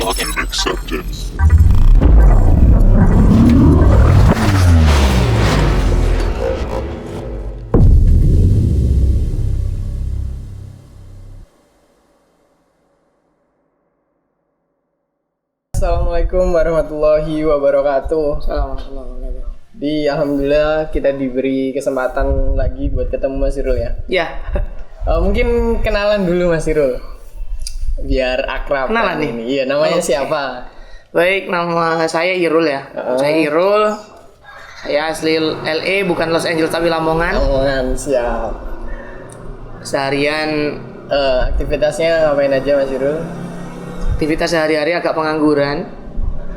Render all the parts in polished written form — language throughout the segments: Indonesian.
Love acceptance. Assalamualaikum warahmatullahi wabarakatuh. Assalamualaikum. Alhamdulillah kita diberi kesempatan lagi buat ketemu Mas Irul ya. Ya, Mungkin kenalan dulu Mas Irul, biar akrab. Kenalan nih? Ini. Iya, namanya Oke. siapa? baik, nama saya Irul ya. Saya Irul. Saya asli LA, bukan Los Angeles tapi Lamongan. Omongan siap. Seharian Aktivitasnya ngapain aja Mas Irul? aktivitas sehari-hari agak pengangguran,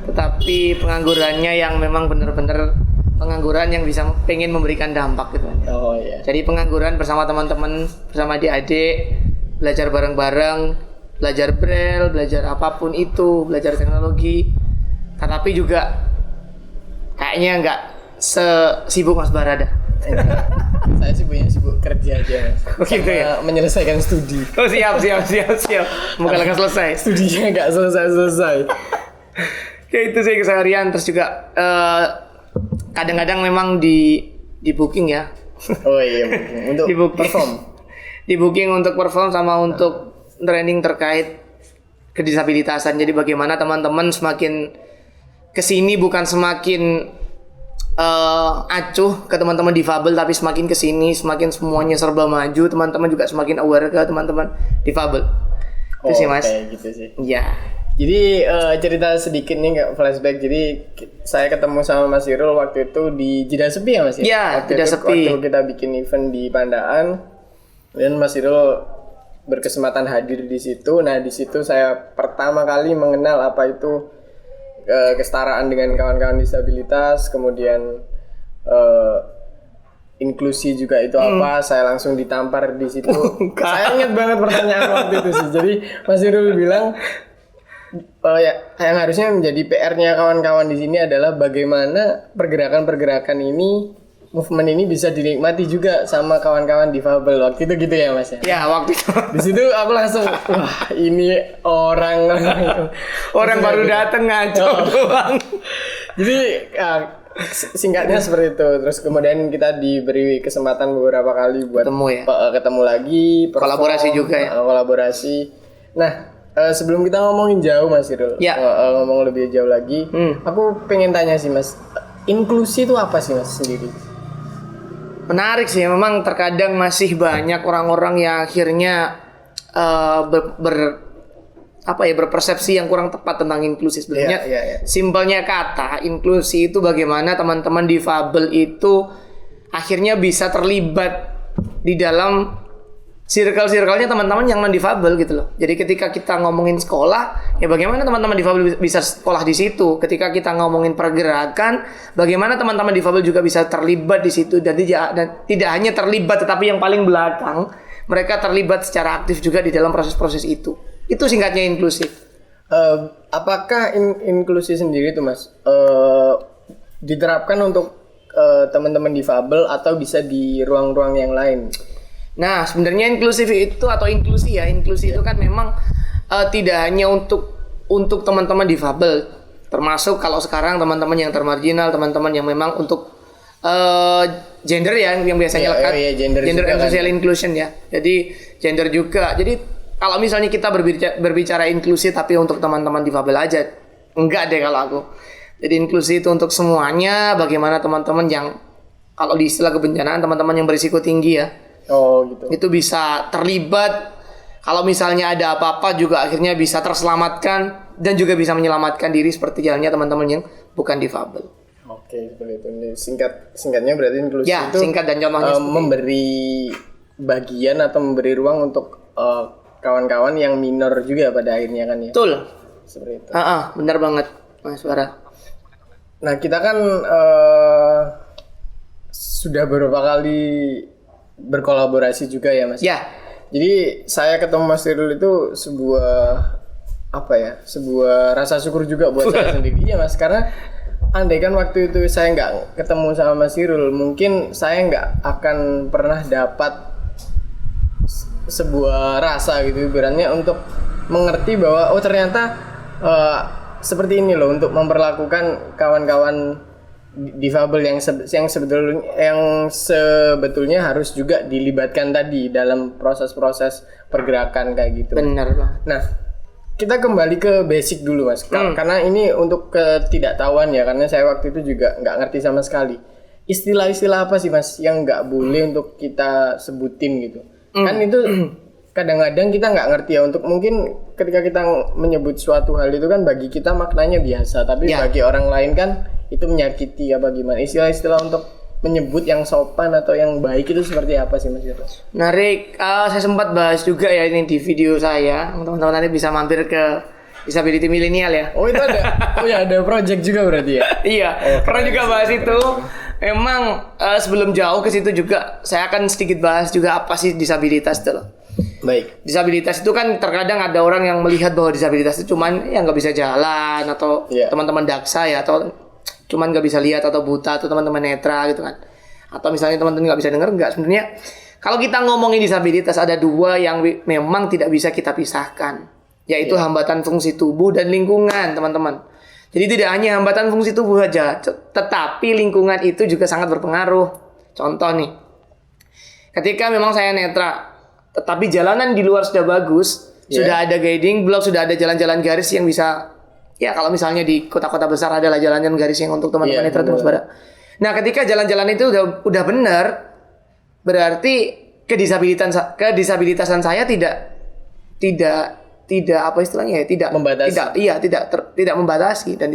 tetapi penganggurannya yang memang benar-benar pengangguran yang bisa pengen memberikan dampak gitu. Oh iya. Jadi pengangguran bersama teman-teman, bersama adik-adik, belajar bareng-bareng, belajar braille, belajar apapun itu, belajar teknologi. Tetapi juga kayaknya nggak sesibuk Mas Barada. Saya sibuk kerja aja Mas. Oh, gitu ya? Menyelesaikan studi. Oh siap. Semoga lekas selesai. Studinya nggak selesai. Kayak itu sih keseharian. Terus juga kadang-kadang memang di booking ya. Oh iya, untuk Di booking. perform. Di booking untuk perform sama untuk training terkait kedisabilitasan. Jadi bagaimana teman-teman semakin kesini bukan semakin acuh ke teman-teman difabel, tapi semakin kesini semakin semuanya serba maju, teman-teman juga semakin aware ke teman-teman difabel. Itu sih Mas. Kayak gitu sih. Iya. Jadi cerita sedikit nih kayak flashback. Jadi saya ketemu sama Mas Irul waktu itu di Jeda Sepi ya Mas? Iya, Waktu Jeda itu- Sepi. Waktu kita bikin event di Pandaan, dan Mas Irul berkesempatan hadir di situ. Nah di situ saya pertama kali mengenal apa itu kesetaraan dengan kawan-kawan disabilitas, kemudian inklusi juga itu apa. Saya langsung ditampar di situ. Saya ingat banget pertanyaan waktu itu sih. Jadi Mas Irul bilang ya, yang harusnya menjadi PR-nya kawan-kawan di sini adalah bagaimana pergerakan-pergerakan ini, movement ini bisa dinikmati juga sama kawan-kawan difabel. Waktu itu gitu ya Mas ya. Ya, waktu itu Di situ aku langsung wah ini orang baru datang ngaco doang. Jadi singkatnya seperti itu. Terus kemudian kita diberi kesempatan beberapa kali buat Ketemu ya. ketemu lagi, perform, Kolaborasi juga ya. Kolaborasi. Nah, sebelum kita ngomongin jauh Mas Irul, Ya. ngomong lebih jauh lagi, aku pengen tanya sih Mas, inklusi itu apa sih Mas sendiri? Menarik sih, memang terkadang masih banyak orang-orang yang akhirnya berpersepsi yang kurang tepat tentang inklusi. Sebenarnya Iya. simpelnya kata inklusi itu bagaimana teman-teman difabel itu akhirnya bisa terlibat di dalam circle-circle-nya teman-teman yang non difabel gitu loh. Jadi ketika kita ngomongin sekolah, ya bagaimana teman-teman difabel bisa sekolah di situ. Ketika kita ngomongin pergerakan, bagaimana teman-teman difabel juga bisa terlibat di situ, dan tidak hanya terlibat tetapi yang paling belakang, mereka terlibat secara aktif juga di dalam proses-proses itu. Itu singkatnya inklusif. Apakah inklusi sendiri tuh Mas diterapkan untuk teman-teman difabel atau bisa di ruang-ruang yang lain? Nah, sebenarnya inklusif itu atau inklusi itu kan memang tidak hanya untuk teman-teman difabel, termasuk kalau sekarang teman-teman yang termarginal, teman-teman yang memang untuk gender ya, yang biasanya lekat gender and juga social kan. inclusion ya. Jadi gender juga. Jadi kalau misalnya kita berbicara inklusi tapi untuk teman-teman difabel aja, enggak deh kalau aku. Jadi inklusi itu untuk semuanya. Bagaimana teman-teman yang kalau di istilah kebencanaan, teman-teman yang berisiko tinggi ya, Oh gitu. itu bisa terlibat. Kalau misalnya ada apa-apa juga akhirnya bisa terselamatkan dan juga bisa menyelamatkan diri seperti jalannya teman-teman yang bukan difabel. Oke, seperti itu. Ini singkatnya berarti inklusi Ya, itu singkat dan contohnya seperti memberi bagian atau memberi ruang untuk kawan-kawan yang minor juga pada akhirnya kan ya. betul. Seperti itu. Benar banget Mas Bara. Nah, kita kan sudah beberapa kali berkolaborasi juga ya Mas. Ya, Jadi saya ketemu Mas Irul itu sebuah rasa syukur juga buat saya sendiri. Iya Mas, karena andai kan waktu itu saya nggak ketemu sama Mas Irul, mungkin saya nggak akan pernah dapat sebuah rasa gitu ibaratnya untuk mengerti bahwa oh ternyata seperti ini loh untuk memperlakukan kawan-kawan difabel yang sebetulnya harus juga dilibatkan tadi dalam proses-proses pergerakan kayak gitu. Benar Bang. Nah, kita kembali ke basic dulu Mas. Karena ini untuk ketidaktahuan ya, karena saya waktu itu juga nggak ngerti sama sekali. Istilah-istilah apa sih Mas yang nggak boleh untuk kita sebutin gitu? Kan itu kadang-kadang kita nggak ngerti ya, untuk mungkin ketika kita menyebut suatu hal itu kan bagi kita maknanya biasa, tapi bagi orang lain kan itu menyakiti apa gimana. Istilah-istilah untuk menyebut yang sopan atau yang baik itu seperti apa sih Mas Yoro? Menarik, saya sempat bahas juga ya ini di video saya. Teman-teman nanti bisa mampir ke Disability Milenial ya. Oh itu ada, oh ya ada project juga berarti ya? Iya, pernah juga bahas itu. Memang sebelum jauh ke situ juga saya akan sedikit bahas juga apa sih disabilitas itu loh. Baik. Disabilitas itu kan terkadang ada orang yang melihat bahwa disabilitas itu cuman yang nggak bisa jalan atau teman-teman daksa ya, atau cuman nggak bisa lihat atau buta atau teman-teman netra gitu kan, atau misalnya teman-teman nggak bisa dengar. Enggak, sebenarnya kalau kita ngomongin disabilitas ada dua yang memang tidak bisa kita pisahkan, yaitu hambatan fungsi tubuh dan lingkungan teman-teman. Jadi tidak hanya hambatan fungsi tubuh saja, tetapi lingkungan itu juga sangat berpengaruh. Contoh nih, ketika memang saya netra tetapi jalanan di luar sudah bagus, sudah ada guiding block, sudah ada jalan-jalan garis yang bisa. Ya kalau misalnya di kota-kota besar adalah jalan-jalan garis yang untuk teman-teman netra itu pada. Nah ketika jalan-jalan itu udah benar, berarti kedisabilitasan saya tidak apa istilahnya ya, tidak membatasi. Tidak membatasi dan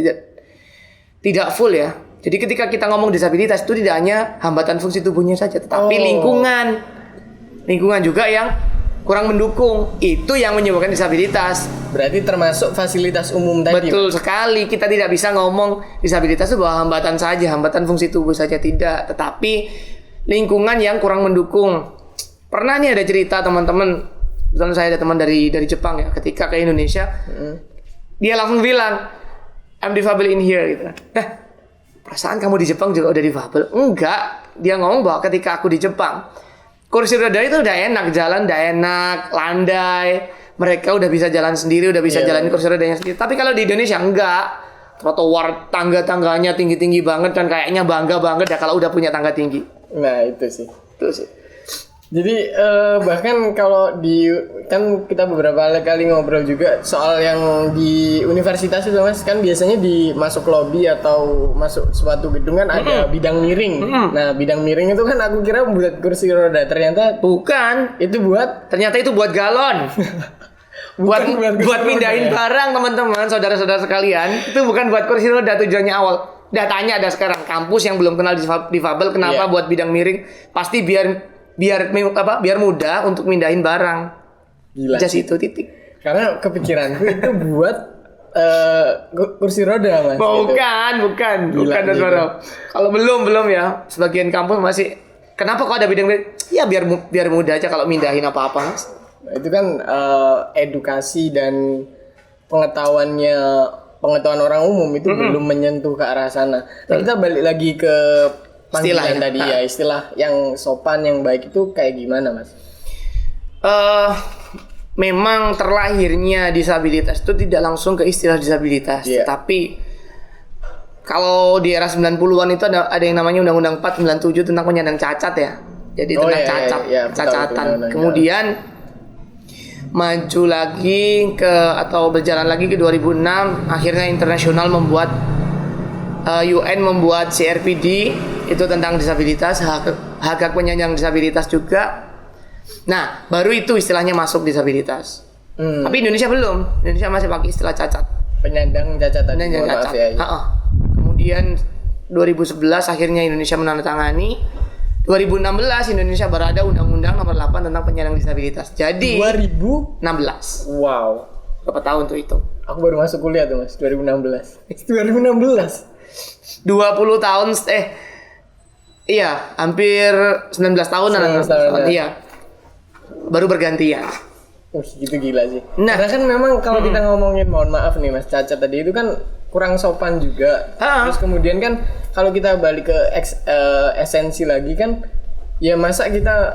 tidak full ya. Jadi ketika kita ngomong disabilitas itu tidak hanya hambatan fungsi tubuhnya saja, tetapi lingkungan juga yang kurang mendukung, itu yang menyebabkan disabilitas. Berarti termasuk fasilitas umum tadi. Betul sekali. Kita tidak bisa ngomong disabilitas itu bahwa hambatan saja, hambatan fungsi tubuh saja, tidak, tetapi lingkungan yang kurang mendukung. Pernah nih ada cerita teman-teman, misalnya saya ada teman dari Jepang ya, ketika ke Indonesia, dia langsung bilang, I'm difabel in here gitu. Perasaan kamu di Jepang juga udah difabel? Enggak. Dia ngomong bahwa ketika aku di Jepang, kursi roda itu udah enak, jalan udah enak, landai. Mereka udah bisa jalan sendiri, udah bisa jalan kursi rodanya sendiri. Tapi kalau di Indonesia enggak. Trotoar tangga-tangganya tinggi-tinggi banget dan kayaknya bangga banget ya kalau udah punya tangga tinggi. Nah, itu sih. Itu sih. Jadi bahkan kalau kan kita beberapa kali ngobrol juga soal yang di universitas itu Mas, kan biasanya di masuk lobi atau masuk suatu gedung kan ada bidang miring. Nah bidang miring itu kan aku kira buat kursi roda, ternyata bukan. Ternyata itu buat galon. buat mindahin barang teman-teman, saudara-saudara sekalian. Itu bukan buat kursi roda tujuannya awal. Udah tanya ada sekarang kampus yang belum kenal difabel kenapa buat bidang miring? Pasti biar mudah untuk mindahin barang. Gila. Just itu titik. Karena kepikiranku itu buat kursi roda Mas. Bukan. Kalau belum ya. Sebagian kampus masih. Kenapa kok ada bidang miring? Ya biar mudah aja kalau mindahin apa-apa Mas. Nah, itu kan edukasi dan pengetahuan orang umum itu belum menyentuh ke arah sana. Nah, kita balik lagi ke panggilan tadi ya, istilah yang sopan, yang baik itu kayak gimana Mas? Memang terlahirnya disabilitas itu tidak langsung ke istilah disabilitas, tapi kalau di era 90-an itu ada yang namanya Undang-Undang 497 tentang penyandang cacat ya. Jadi tentang cacatan. Kemudian maju lagi atau berjalan lagi ke 2006, akhirnya internasional membuat UN membuat CRPD itu tentang disabilitas, hak penyandang disabilitas juga. Nah, baru itu istilahnya masuk disabilitas. Tapi Indonesia belum. Indonesia masih pakai istilah cacat. Penyandang cacat tadi. Cacat. Kemudian 2011 akhirnya Indonesia menandatangani. 2016 Indonesia berada Undang-Undang Nomor 8 tentang penyandang disabilitas. Jadi 2016. Wow. Berapa tahun tuh itu? Aku baru masuk kuliah tuh Mas, 2016. 2016. 20 tahun iya, hampir 19 tahun. Iya. Baru bergantian. Gitu gila sih. Nah, karena kan memang kalau kita ngomongin, mohon maaf nih Mas, cacat tadi itu kan kurang sopan juga. Terus kemudian kan kalau kita balik ke esensi lagi kan, ya masa kita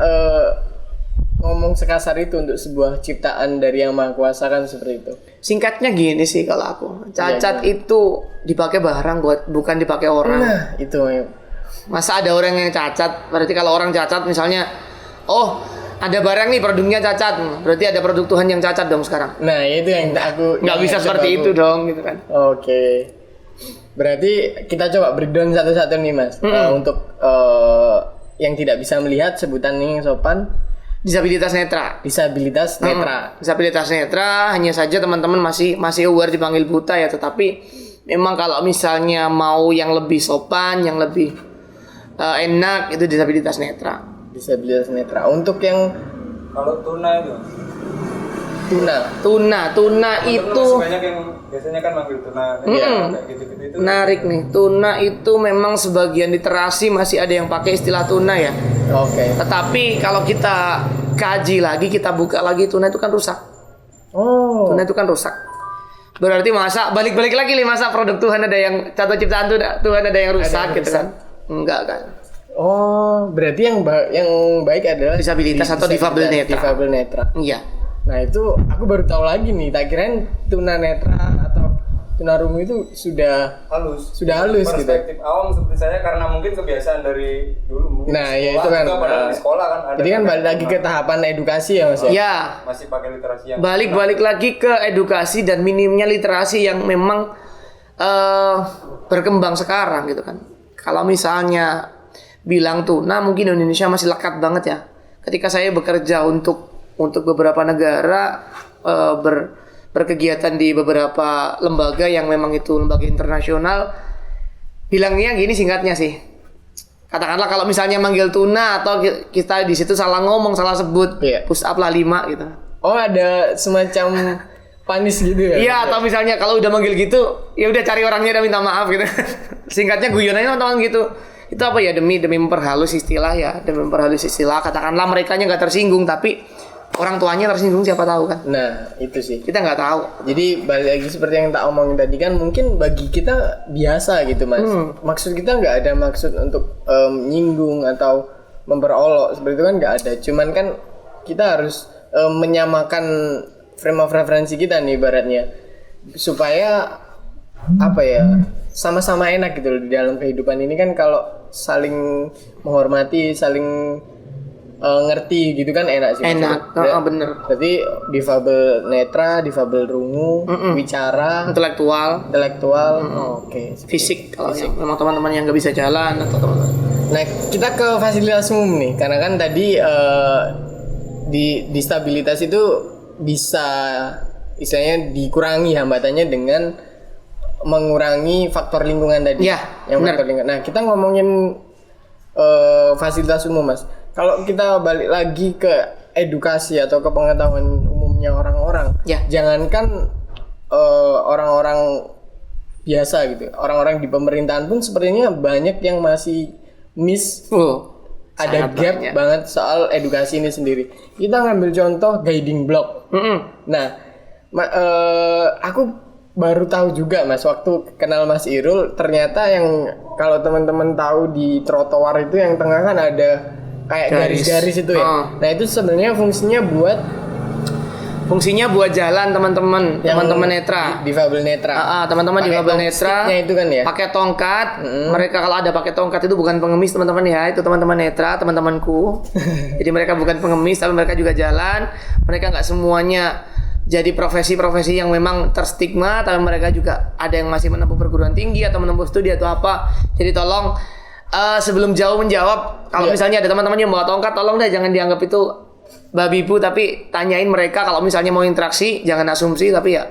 ngomong sekasar itu untuk sebuah ciptaan dari Yang Maha Kuasa kan seperti itu. Singkatnya gini sih kalau aku. Cacat itu dipakai barang bukan dipakai orang. Nah, itu. Masa ada orang yang cacat? Berarti kalau orang cacat misalnya, oh ada barang nih produknya cacat, berarti ada produk Tuhan yang cacat dong sekarang. Nah, itu yang aku Nggak bisa seperti itu dong gitu kan. Oke. Berarti kita coba breakdown satu-satu nih Mas. Untuk yang tidak bisa melihat sebutan yang sopan, Disabilitas netra. disabilitas netra. Disabilitas netra hanya saja teman-teman masih aware dipanggil buta ya, tetapi memang kalau misalnya mau yang lebih sopan, yang lebih enak itu disabilitas netra. Disabilitas netra. Untuk yang Kalau tuna itu, Tuna itu banyak yang biasanya kan manggil tuna, kayak gitu-gitu itu. menarik nih. Tuna itu memang sebagian literasi masih ada yang pakai istilah tuna ya. oke. Tetapi kalau kita kaji lagi, kita buka lagi, tuna itu kan rusak. Oh. Tuna itu kan rusak. Berarti masa balik-balik lagi nih, masa produk Tuhan ada yang contoh ciptaan Tuhan ada yang rusak yang gitu rusak. kan? Enggak kan? Oh, berarti yang baik adalah Disabilitas atau difabel netra. Difabel netra. Iya. Nah, itu aku baru tahu lagi nih. Tak kirain tuna netra atau tunarungu itu sudah halus gitu. perspektif awam seperti saya karena mungkin kebiasaan dari dulu mungkin Nah, di ya sekolah itu kan. juga, padahal di sekolah kan ada Jadi kan balik lagi ke tahapan edukasi ya Mas ya. Ya, masih pakai literasi yang balik lagi ke edukasi dan minimnya literasi yang memang berkembang sekarang gitu kan. Kalau misalnya bilang tuna, mungkin Indonesia masih lekat banget ya. Ketika saya bekerja untuk beberapa negara, berkegiatan di beberapa lembaga yang memang itu lembaga internasional, bilangnya gini singkatnya sih. Katakanlah kalau misalnya manggil tuna atau kita di situ salah ngomong, salah sebut, Iya. push up lah 5 gitu. Oh, ada semacam panis gitu ya. Iya, atau misalnya kalau udah manggil gitu, ya udah cari orangnya dan minta maaf gitu. Singkatnya guyonannya teman-teman gitu. Itu apa ya, demi memperhalus istilah ya, demi memperhalus istilah. Katakanlah merekanya nggak tersinggung, tapi orang tuanya tersinggung siapa tahu kan? Nah, itu sih. Kita nggak tahu. Jadi balik lagi seperti yang tak omongin tadi kan, mungkin bagi kita biasa gitu Mas. Maksud kita nggak ada maksud untuk nyinggung atau memperolok seperti itu kan nggak ada. Cuman kan kita harus menyamakan frame of referensi kita nih ibaratnya, supaya apa ya, sama-sama enak gitu loh di dalam kehidupan ini kan. Kalau saling menghormati, saling ngerti gitu kan enak sih. Enak, bener. Berarti difabel netra, difabel rungu, bicara, Intelektual, Oke. fisik kalau yang memang teman-teman yang nggak bisa jalan atau teman-teman. Nah, kita ke fasilitas umum nih, karena kan tadi di disabilitas itu bisa istilahnya dikurangi hambatannya dengan mengurangi faktor lingkungan tadi. Iya, yang benar. faktor lingkungan. Nah, kita ngomongin fasilitas umum, Mas. Kalau kita balik lagi ke edukasi atau ke pengetahuan umumnya orang-orang, Ya. jangankan orang-orang biasa gitu, orang-orang di pemerintahan pun sepertinya banyak yang masih miss, ada sangat gap banyak. banget soal edukasi ini sendiri. Kita ngambil contoh guiding block. Nah, aku baru tahu juga Mas, waktu kenal Mas Irul, ternyata yang kalau teman-teman tahu di trotoar itu yang tengah kan ada kayak garis-garis itu ya. Nah, itu sebenarnya fungsinya buat jalan teman-teman netra. Difabel netra. Teman-teman Pakai difabel netra sticknya itu kan ya. pakai tongkat. Mereka kalau ada pakai tongkat itu bukan pengemis teman-teman ya, itu teman-teman netra, teman-temanku. Jadi mereka bukan pengemis tapi mereka juga jalan. Mereka nggak semuanya jadi profesi-profesi yang memang terstigma, tapi mereka juga ada yang masih menempuh perguruan tinggi atau menempuh studi atau apa. Jadi tolong sebelum jauh menjawab, kalau misalnya ada teman-teman yang bawa tongkat, tolong deh jangan dianggap itu babi bu, tapi tanyain mereka kalau misalnya mau interaksi, jangan asumsi, tapi ya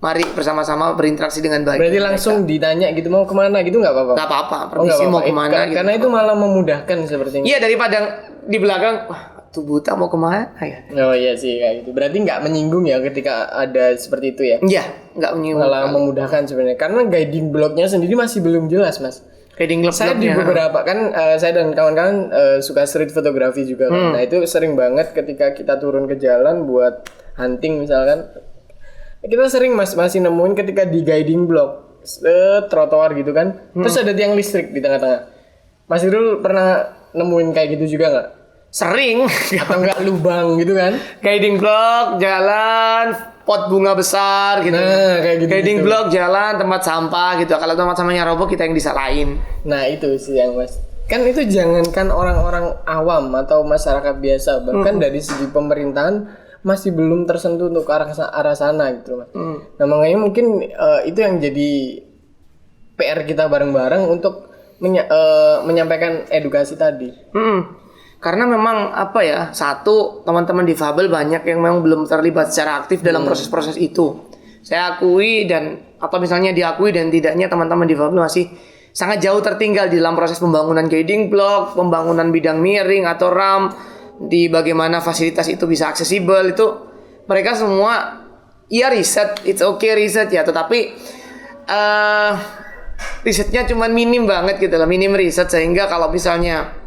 mari bersama-sama berinteraksi dengan baik. Berarti langsung ditanya gitu mau kemana gitu nggak apa-apa? Nggak apa-apa, Oh, nggak permisi mau apa-apa. kemana gitu. Karena itu malah memudahkan sepertinya. Iya, daripada di belakang, wah tuh buta mau kemana ya. Oh iya sih kayak gitu. Berarti nggak menyinggung ya ketika ada seperti itu ya? Iya, nggak menyinggung. Malah memudahkan sebenarnya. Karena guiding blocknya sendiri masih belum jelas Mas. Guiding block Saya di beberapa kan saya dan kawan-kawan suka street photography juga kan. Nah itu sering banget ketika kita turun ke jalan buat hunting misalkan, kita sering masih nemuin ketika di guiding block trotoar gitu kan, terus ada tiang listrik di tengah-tengah. Mas Irul pernah nemuin kayak gitu juga nggak? Sering. atau enggak lubang gitu kan? Guiding block, jalan, pot bunga besar gitu. Nah, kayak gitu. Guiding block, jalan, tempat sampah gitu. Kalau tempat sampahnya roboh kita yang disalahin. Nah itu sih yang mas, kan itu jangankan orang-orang awam atau masyarakat biasa, bahkan dari segi pemerintahan masih belum tersentuh untuk ke arah sana gitu mas. Nah makanya mungkin itu yang jadi PR kita bareng-bareng untuk menyampaikan edukasi tadi. Karena memang apa ya, satu, teman-teman difabel banyak yang memang belum terlibat secara aktif dalam proses-proses itu. Saya akui atau misalnya diakui dan tidaknya teman-teman difabel masih sangat jauh tertinggal di dalam proses pembangunan guiding block, pembangunan bidang miring atau ramp, di bagaimana fasilitas itu bisa aksesibel. Itu mereka semua ya riset, it's okay riset ya, tetapi risetnya cuma minim banget gitu lah, minim riset, sehingga kalau misalnya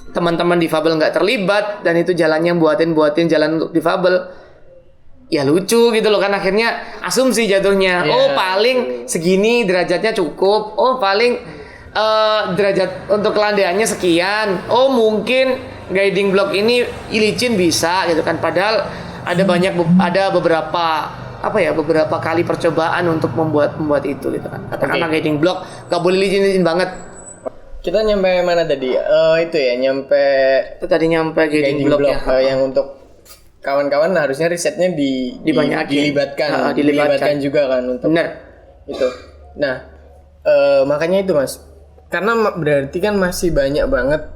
teman-teman difabel nggak terlibat dan itu jalannya buatin jalan untuk difabel, ya lucu gitu loh kan, akhirnya asumsi jatuhnya. Oh paling segini derajatnya cukup, oh paling derajat untuk kelandaiannya sekian, oh mungkin guiding block ini licin bisa gitu kan, padahal ada beberapa kali percobaan untuk membuat itu gitu kan. Katakanlah guiding block nggak boleh licin banget. Kita nyampe mana tadi? Itu ya, nyampe guiding block ya. Yang untuk kawan-kawan harusnya risetnya dilibatkan juga kan untuk bener itu. Nah, makanya itu mas, karena berarti kan masih banyak banget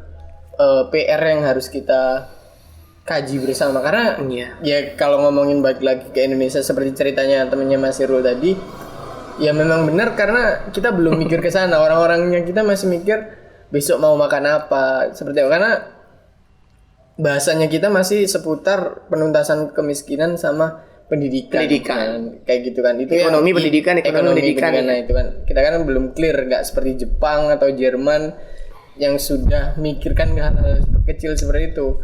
PR yang harus kita kaji bersama, karena ya kalau ngomongin balik lagi ke Indonesia seperti ceritanya temennya Mas Irul tadi, ya memang benar karena kita belum mikir ke sana. Orang-orangnya kita masih mikir besok mau makan apa, seperti itu. Karena bahasanya kita masih seputar penuntasan kemiskinan sama pendidikan. Kayak gitu kan. Itu ekonomi pendidikan. Nah, itu kan kita kan belum clear, nggak seperti Jepang atau Jerman yang sudah mikirkan hal kecil seperti itu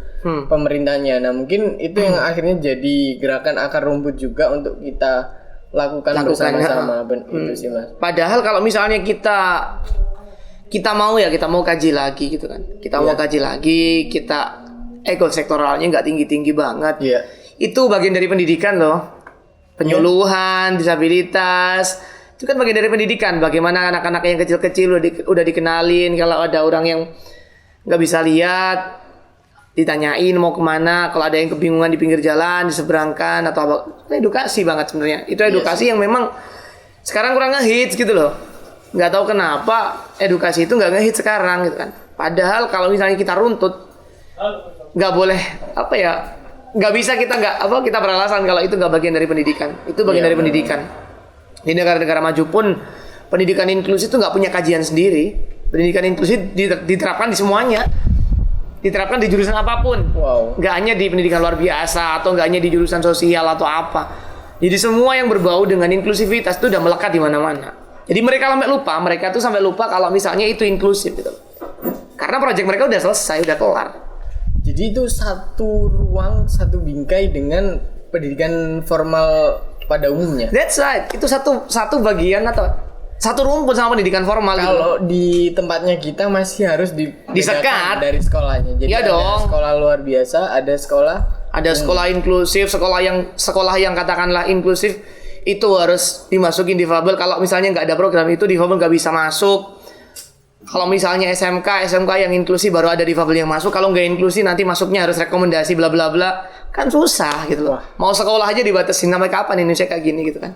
pemerintahnya. Nah, mungkin itu yang akhirnya jadi gerakan akar rumput juga untuk kita lakukan bersama-sama. Itu sih mas. Padahal kalau misalnya kita mau kaji lagi gitu kan, mau kaji lagi, kita goal sektoralnya nggak tinggi banget. Itu bagian dari pendidikan loh, penyuluhan disabilitas itu kan bagian dari pendidikan. Bagaimana anak-anak yang kecil-kecil udah dikenalin, kalau ada orang yang nggak bisa lihat ditanyain mau kemana, kalau ada yang kebingungan di pinggir jalan diseberangkan atau apa. Edukasi banget sebenarnya. Itu edukasi yang memang sekarang kurang ngehits gitu loh. Nggak tahu kenapa edukasi itu nggak ngehits sekarang gitu kan. Padahal kalau misalnya kita runtut, nggak boleh nggak bisa kita beralasan kalau itu nggak bagian dari pendidikan. Itu bagian dari pendidikan. Di negara-negara maju pun pendidikan inklusif itu nggak punya kajian sendiri. Pendidikan inklusif diterapkan di semuanya. Diterapkan di jurusan apapun. Nggak hanya di pendidikan luar biasa atau nggak hanya di jurusan sosial atau apa. Jadi semua yang berbau dengan inklusivitas itu udah melekat di mana-mana. Jadi mereka tuh sampai lupa kalau misalnya itu inklusif gitu. Karena proyek mereka udah selesai, udah kelar. Jadi itu satu ruang, satu bingkai dengan pendidikan formal pada umumnya. That's right. Itu satu bagian atau satu rumpun sama pendidikan formal. Kalau gitu. Di tempatnya kita masih harus disekat dari sekolahnya. Jadi ada sekolah luar biasa, ada sekolah inklusif, sekolah yang katakanlah inklusif itu harus dimasukin difabel. Kalau misalnya nggak ada program itu, difabel nggak bisa masuk. Kalau misalnya SMK yang inklusi baru ada difabel yang masuk. Kalau nggak inklusi nanti masuknya harus rekomendasi bla bla bla. Kan susah gitu loh. Mau sekolah aja dibatasin, sampai kapan Indonesia kayak gini gitu kan.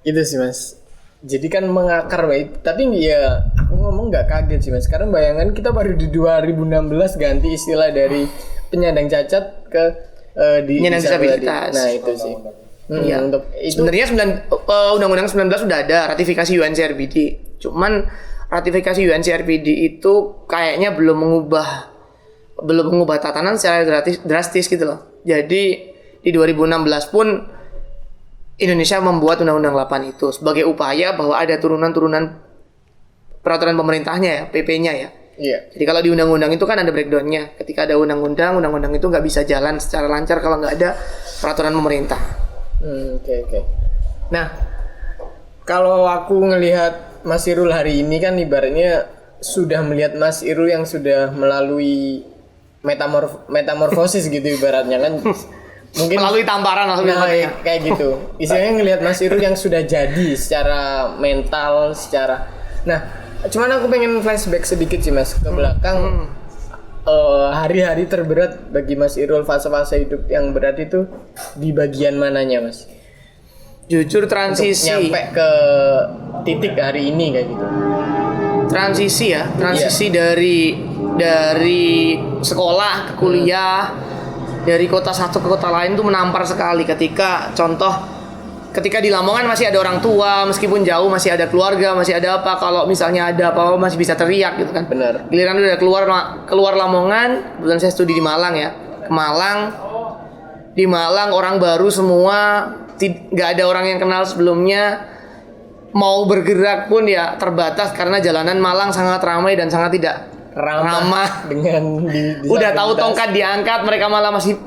Itu sih mas. Jadi kan mengakar baik. Tapi ya aku ngomong nggak kaget sih mas. Sekarang bayangan kita baru di 2016 ganti istilah dari penyandang cacat ke penyandang disabilitas. Nah itu sih. Ya. Untuk itu sebenarnya Undang-Undang 19 sudah ada ratifikasi UNCRPD. Cuman ratifikasi UNCRPD itu kayaknya belum mengubah tatanan secara drastis gitu loh. Jadi di 2016 pun Indonesia membuat Undang-Undang 8 itu sebagai upaya bahwa ada turunan-turunan peraturan pemerintahnya ya, PP-nya ya. Iya. Jadi kalau di undang-undang itu kan ada breakdown-nya. Ketika ada undang-undang itu nggak bisa jalan secara lancar kalau nggak ada peraturan pemerintah. Oke. Nah, kalau aku ngelihat Mas Irul hari ini kan ibaratnya sudah melihat Mas Irul yang sudah melalui metamorfosis gitu ibaratnya kan. Mungkin Melalui tamparan langsung nah, ya. kayak gitu. Istilahnya ngelihat Mas Irul yang sudah jadi secara mental, secara. Nah, cuman aku pengen flashback sedikit sih Mas ke belakang. Hari-hari terberat bagi Mas Irul, fase-fase hidup yang berat itu di bagian mananya Mas? Jujur Untuk transisi. nyampe ke titik hari ini kayak gitu. Transisi dari sekolah ke kuliah, dari kota satu ke kota lain tuh menampar sekali. Ketika di Lamongan masih ada orang tua, meskipun jauh masih ada keluarga, masih ada apa, kalau misalnya ada apa-apa masih bisa teriak gitu kan. Benar. Giliran udah keluar Lamongan, kebetulan saya studi di Malang ya. Di Malang orang baru semua, nggak ada orang yang kenal sebelumnya. Mau bergerak pun ya terbatas karena jalanan Malang sangat ramai dan sangat tidak ramah. Dengan Udah tahu tongkat diangkat, mereka malah masih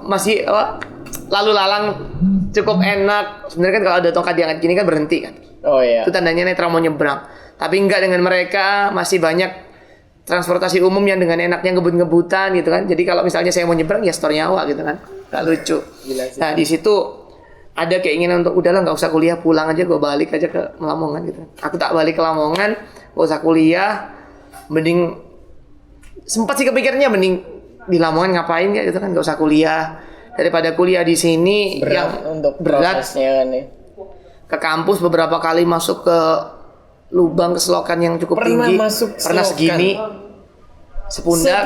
lalu lalang cukup enak. Sebenarnya kan kalau ada tongkat diangkat gini kan berhenti kan. Oh iya. Itu tandanya netra mau nyebrang. Tapi enggak, dengan mereka masih banyak transportasi umum yang dengan enaknya ngebut-ngebutan gitu kan. Jadi kalau misalnya saya mau nyebrang ya setor nyawa gitu kan. Gak lucu. Gila sih. Nah, di situ ada keinginan untuk udahlah nggak usah kuliah, pulang aja, gue balik aja ke Lamongan gitu. Aku tak balik ke Lamongan, nggak usah kuliah, mending sempat sih kepikirannya mending di Lamongan ngapain ya gitu kan, nggak usah kuliah daripada kuliah di sini Berat yang untuk berat. prosesnya kan nih. Ke kampus beberapa kali masuk ke lubang keselokan yang cukup Pernah tinggi, masuk pernah selokan? segini, sepundak.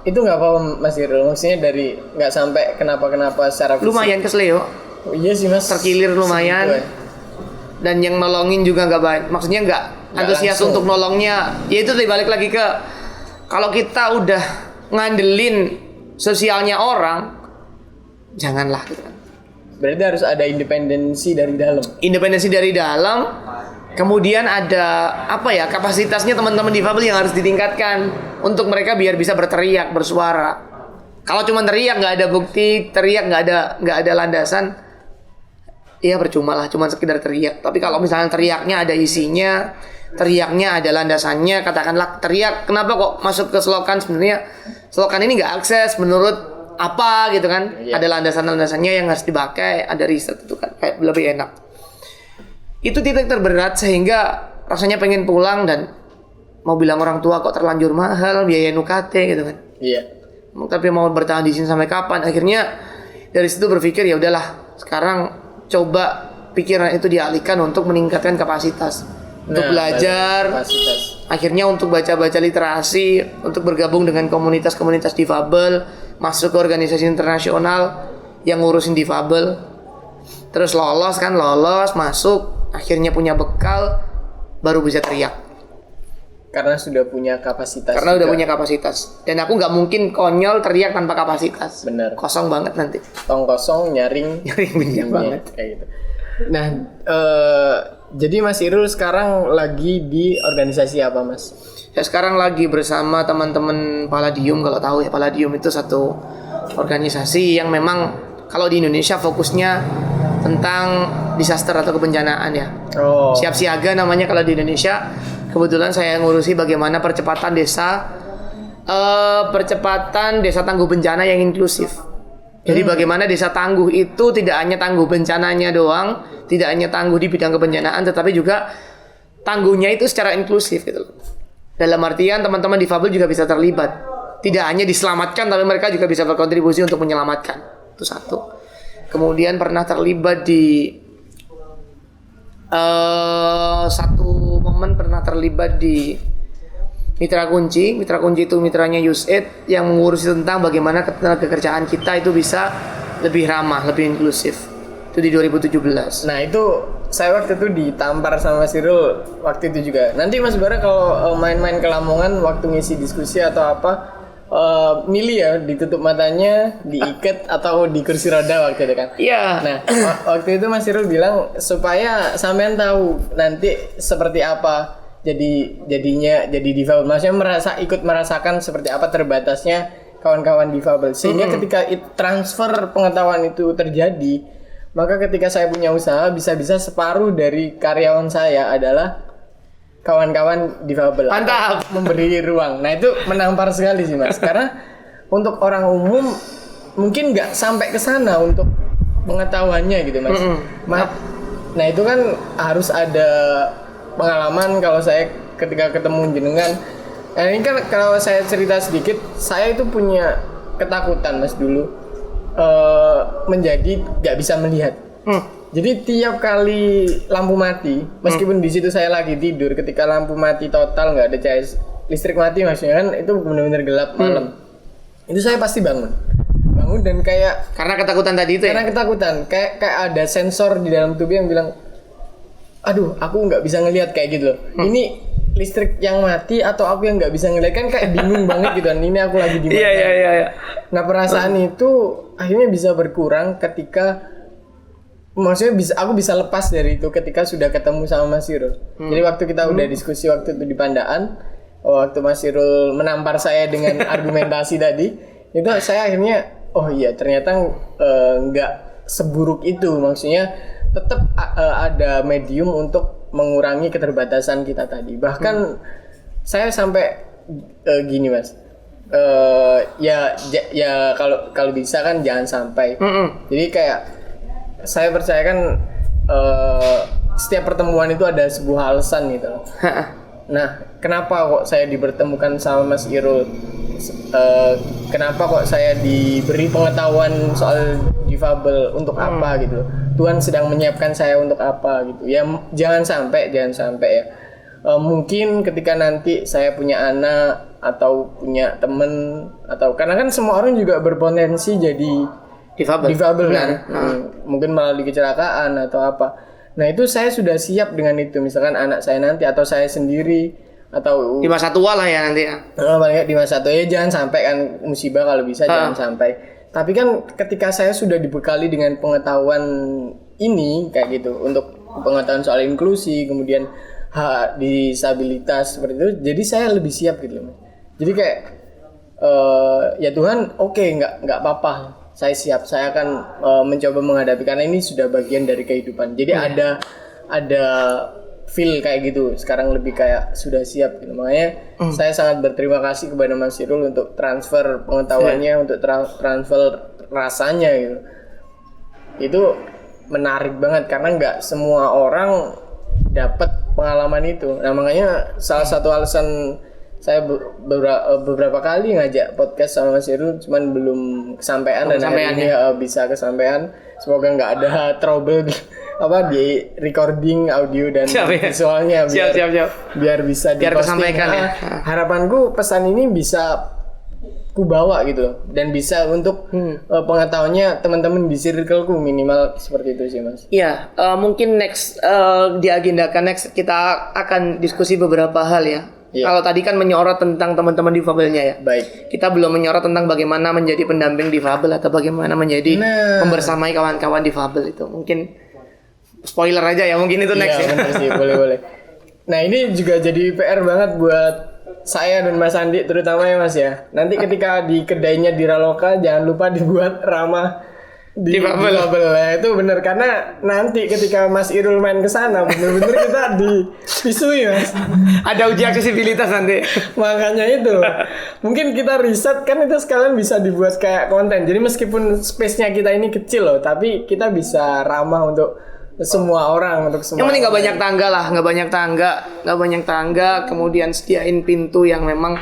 Itu nggak apa Mas Irul? Maksudnya dari nggak sampai kenapa-kenapa secara fisik? Lumayan kesleo, Oh, iya sih Mas. terkilir lumayan. Segitu, ya. Dan yang nolongin juga nggak banyak, maksudnya nggak antusias langsung. untuk nolongnya. Ya itu tadi balik lagi ke kalau kita udah ngandelin sosialnya orang, janganlah gitu kan. Berarti harus ada independensi dari dalam. Independensi dari dalam, kemudian ada apa ya, kapasitasnya teman-teman difabel yang harus ditingkatkan untuk mereka biar bisa berteriak, bersuara. Kalau cuma teriak nggak ada bukti, teriak nggak ada landasan, ya percuma lah, cuma sekedar teriak. Tapi kalau misalnya teriaknya ada isinya, teriaknya ada landasannya, katakanlah teriak, kenapa kok masuk ke selokan, sebenarnya selokan ini nggak akses menurut apa gitu kan. Iya. Ada landasan-landasannya yang harus dipakai, ada riset itu kan kayak lebih enak. Itu titik terberat sehingga rasanya pengen pulang dan mau bilang orang tua kok terlanjur mahal biaya UKT gitu kan. Iya. Tapi mau bertahan di sini sampai kapan? Akhirnya dari situ berpikir ya udahlah, sekarang coba pikiran itu dialihkan untuk meningkatkan kapasitas. Untuk belajar, kapasitas. akhirnya untuk baca-baca literasi, untuk bergabung dengan komunitas-komunitas difabel, masuk ke organisasi internasional yang ngurusin difabel. Terus lolos, masuk, akhirnya punya bekal, baru bisa teriak. Karena sudah punya kapasitas. Karena udah juga. punya kapasitas. Dan aku nggak mungkin konyol teriak tanpa kapasitas. Bener. Kosong banget nanti. Tong kosong nyaring. Nyaring minyak banget. Kayak gitu. Nah, jadi Mas Irul sekarang lagi di organisasi apa Mas? Saya sekarang lagi bersama teman-teman Palladium. Kalau tahu ya, Palladium itu satu organisasi yang memang kalau di Indonesia fokusnya tentang disaster atau kebencanaan ya. Oh. Siap siaga namanya kalau di Indonesia. Kebetulan saya ngurusi bagaimana percepatan desa tangguh bencana yang inklusif. Jadi bagaimana desa tangguh itu tidak hanya tangguh bencananya doang, tidak hanya tangguh di bidang kebencanaan, tetapi juga tangguhnya itu secara inklusif gitu loh. Dalam artian teman-teman difabel juga bisa terlibat. Tidak hanya diselamatkan, tapi mereka juga bisa berkontribusi untuk menyelamatkan. Itu satu. Kemudian pernah terlibat di satu momen pernah terlibat di Mitra Kunci. Mitra Kunci itu mitranya USAID yang mengurusi tentang bagaimana ketenagakerjaan kita itu bisa lebih ramah, lebih inklusif. Itu di 2017. Nah itu saya waktu itu ditampar sama Mas Irul waktu itu juga. Nanti Mas Bara kalau main-main ke Lamongan waktu ngisi diskusi atau apa, milih ya ditutup matanya, diikat atau di kursi roda waktu itu kan. Iya. Nah waktu itu Mas Irul bilang supaya sampean tahu nanti seperti apa jadinya jadi difabel, maksudnya ikut merasakan seperti apa terbatasnya kawan-kawan difabel, sehingga ketika transfer pengetahuan itu terjadi, maka ketika saya punya usaha bisa-bisa separuh dari karyawan saya adalah kawan-kawan difabel. Mantap. Memberi ruang. Nah itu menampar sekali sih Mas, karena untuk orang umum mungkin nggak sampai ke sana untuk pengetahuannya gitu Mas. Nah itu kan harus ada pengalaman. Kalau saya ketika ketemu jenengan, nah ini kan kalau saya cerita sedikit, saya itu punya ketakutan Mas dulu menjadi nggak bisa melihat. Jadi tiap kali lampu mati, meskipun di situ saya lagi tidur, ketika lampu mati total nggak ada cahaya listrik mati maksudnya kan itu benar-benar gelap malam. Itu saya pasti bangun dan kayak Karena ketakutan tadi itu karena ketakutan kayak ada sensor di dalam tubuh yang bilang, aduh aku nggak bisa ngelihat kayak gitu loh. Ini listrik yang mati atau aku yang nggak bisa ngelihat, kan kayak bingung banget gitu kan. Ini aku lagi di mana? Iya. Nah perasaan itu akhirnya bisa berkurang ketika maksudnya aku bisa lepas dari itu ketika sudah ketemu sama Mas Irul. Jadi waktu kita udah diskusi waktu itu di Pandaan, waktu Mas Irul menampar saya dengan argumentasi tadi, itu saya akhirnya oh iya ternyata nggak seburuk itu. Maksudnya tetap ada medium untuk mengurangi keterbatasan kita tadi. Bahkan saya sampai gini Mas, ya kalau bisa kan jangan sampai. Jadi kayak saya percaya kan setiap pertemuan itu ada sebuah alasan gitu loh. Nah, kenapa kok saya dipertemukan sama Mas Irul? Kenapa kok saya diberi pengetahuan soal difabel untuk apa gitu? Tuhan sedang menyiapkan saya untuk apa gitu? Ya jangan sampai ya. Mungkin ketika nanti saya punya anak atau punya temen atau karena kan semua orang juga berpotensi jadi difabel kan. Mungkin malah di kecelakaan atau apa. Nah itu saya sudah siap dengan itu. Misalkan anak saya nanti atau saya sendiri atau di masa tua lah ya nanti ya. Paling di masa tua ya jangan sampai kan musibah kalau bisa jangan sampai. Tapi kan ketika saya sudah dibekali dengan pengetahuan ini kayak gitu untuk pengetahuan soal inklusi kemudian hak disabilitas seperti itu, jadi saya lebih siap gitu loh. Jadi kayak ya Tuhan nggak apa-apa. Saya siap, saya akan mencoba menghadapi karena ini sudah bagian dari kehidupan. Jadi ada feel kayak gitu. Sekarang lebih kayak sudah siap gitu. Makanya saya sangat berterima kasih kepada Mas Irul untuk transfer pengetahuannya, untuk transfer rasanya gitu. Itu menarik banget karena nggak semua orang dapat pengalaman itu. Nah makanya salah satu alasan saya beberapa kali ngajak podcast sama Mas Irul cuman belum kesampaian dan hari ini bisa kesampaian. Semoga nggak ada trouble di recording audio dan visualnya biar bisa kesampaikan ya. Harapanku pesan ini bisa ku bawa gitu loh dan bisa untuk pengetahuannya teman-teman di circleku minimal seperti itu sih Mas. Iya, mungkin next diagendakan next kita akan diskusi beberapa hal ya. Kalau tadi kan menyorot tentang teman-teman difabelnya ya. Baik. Kita belum menyorot tentang bagaimana menjadi pendamping difabel atau bagaimana menjadi membersamai kawan-kawan difabel itu. Mungkin spoiler aja ya, mungkin itu next ya. Benar sih, boleh. Nah, ini juga jadi PR banget buat saya dan Mas Andi terutama ya Mas ya. Nanti ketika di kedainya di Raloka jangan lupa dibuat ramah difabel ya, itu bener karena nanti ketika Mas Irul main ke sana bener-bener kita dipisui Mas. Ada uji aksesibilitas nanti. Makanya itu mungkin kita riset kan itu sekalian bisa dibuat kayak konten. Jadi meskipun space-nya kita ini kecil loh, tapi kita bisa ramah untuk semua orang, untuk semua. Yang penting nggak banyak tangga, kemudian sediain pintu yang memang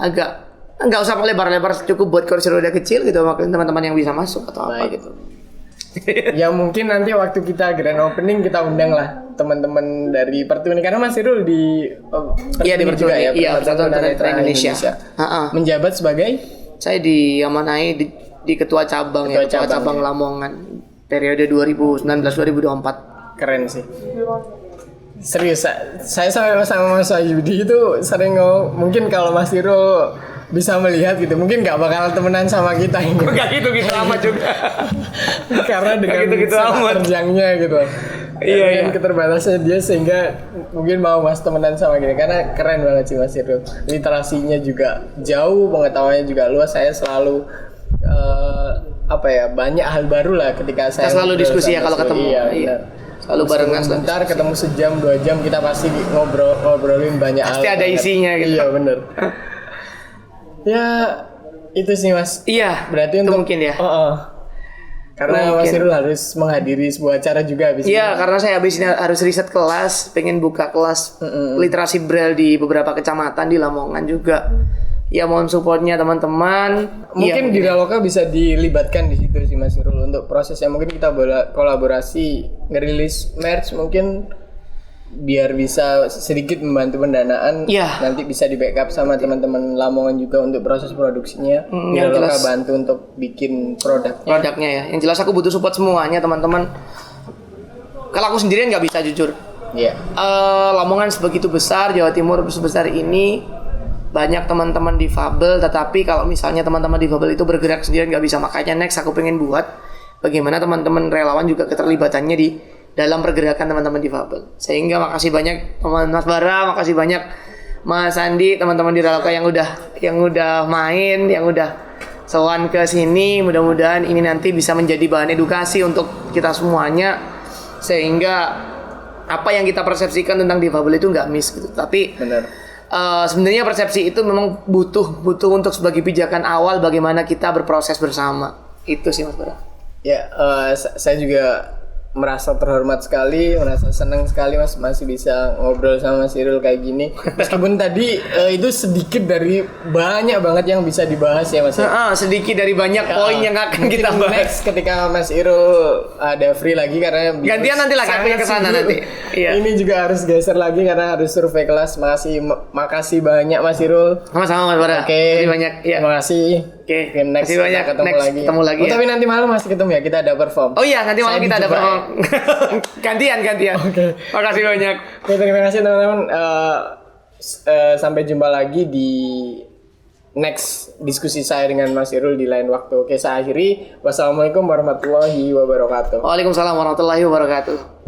agak nggak usah lebar-lebar, cukup buat kursi roda kecil gitu, makanya teman-teman yang bisa masuk atau apa gitu. Ya mungkin nanti waktu kita grand opening kita undang lah teman-teman dari Pertuni karena Mas Irul di Pertuni juga ya, Persatuan Tunanetra Indonesia. Menjabat sebagai saya diamanai di ketua cabang cabang Lamongan periode 2019-2024. Keren sih. Serius, saya sama Mas Ayudi itu sering mungkin kalau Mas Irul bisa melihat gitu, mungkin nggak bakal temenan sama kita ini. Nggak gitu amat juga. Karena dengan sepak terjangnya gitu. Dengan keterbatasannya dia sehingga mungkin mau Mas temenan sama gini karena keren banget sih Mas Irul. Literasinya juga jauh, pengetahuannya juga luas. Saya selalu banyak hal baru lah ketika saya selalu diskusi ya kalau ketemu. Iya. Selalu barengan sebentar ketemu sejam 2 jam kita pasti ngobrolin banyak hal. Pasti ada isinya gitu. Iya benar. Ya itu sih Mas. Iya. Berarti itu untuk mungkin ya. Karena Mas Mungkin. Irul harus menghadiri sebuah acara juga habis Iya, ini. karena saya habis ini harus riset kelas, pengen buka kelas literasi braille di beberapa kecamatan di Lamongan juga. Ya mohon supportnya teman-teman. Mungkin Iya, di Raloka bisa dilibatkan di situ sih Mas Irul untuk prosesnya. Mungkin kita kolaborasi ngerilis merch mungkin biar bisa sedikit membantu pendanaan. Iya. Nanti bisa di backup sama teman-teman Lamongan juga untuk proses produksinya. Di yang Raloka jelas. bantu untuk bikin produknya. produknya ya. Yang jelas aku butuh support semuanya teman-teman. Kalau aku sendirian nggak bisa jujur. Iya. Lamongan sebegitu besar, Jawa Timur sebesar ini, banyak teman-teman difabel. Tetapi kalau misalnya teman-teman difabel itu bergerak sendirian nggak bisa, makanya next aku pengen buat bagaimana teman-teman relawan juga keterlibatannya di dalam pergerakan teman-teman difabel. Sehingga makasih banyak teman Mas Bara, makasih banyak Mas Andi, teman-teman di Raloka yang udah main, yang udah sowan ke sini. Mudah-mudahan ini nanti bisa menjadi bahan edukasi untuk kita semuanya, sehingga apa yang kita persepsikan tentang difabel itu nggak miss gitu. Tapi Benar. sebenarnya persepsi itu memang butuh untuk sebagai pijakan awal bagaimana kita berproses bersama. Itu sih Mas Bara. Ya, saya juga merasa terhormat sekali, merasa senang sekali Mas masih bisa ngobrol sama Mas Irul kayak gini. Meskipun tadi itu sedikit dari banyak banget yang bisa dibahas ya Mas. Sedikit dari banyak poin yang akan Mungkin kita bahas. next ketika Mas Irul ada free lagi karena Gantian nanti lah, sangat kami ke sana sibuk. nanti. Iya. Ini juga harus geser lagi karena harus survei kelas. Makasih banyak Mas Irul. Sama-sama Mas Bara. Oke. Terima kasih banyak. Iya. Terima kasih. Oke. Next Terima kasih banyak. kita Next ketemu lagi. Oh, Ya. tapi nanti malam masih ketemu ya, kita ada perform. Oh iya, nanti malam Saya kita ada dijebak perform. gantian. Oke. Makasih banyak. Oke, terima kasih teman-teman. Sampai jumpa lagi di next diskusi saya dengan Mas Irul di lain waktu. Oke, saya akhiri. Wassalamualaikum warahmatullahi wabarakatuh. Waalaikumsalam warahmatullahi wabarakatuh.